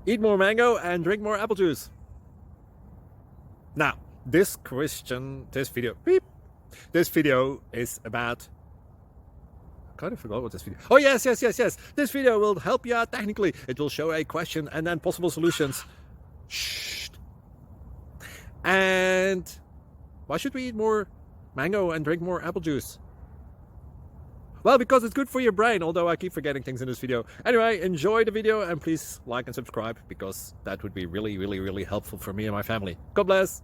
Eat more mango and drink more apple juice. Now, this video is about... I kind of forgot what this video... Oh, yes. This video will help you out technically. It will show a question and then possible solutions. Shh. And why should we eat more mango and drink more apple juice? Well, because it's good for your brain, although I keep forgetting things in this video. Anyway, enjoy the video and please like and subscribe, because that would be really helpful for me and my family. God bless!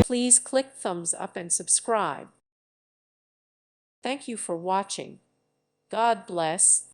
Please click thumbs up and subscribe. Thank you for watching. God bless.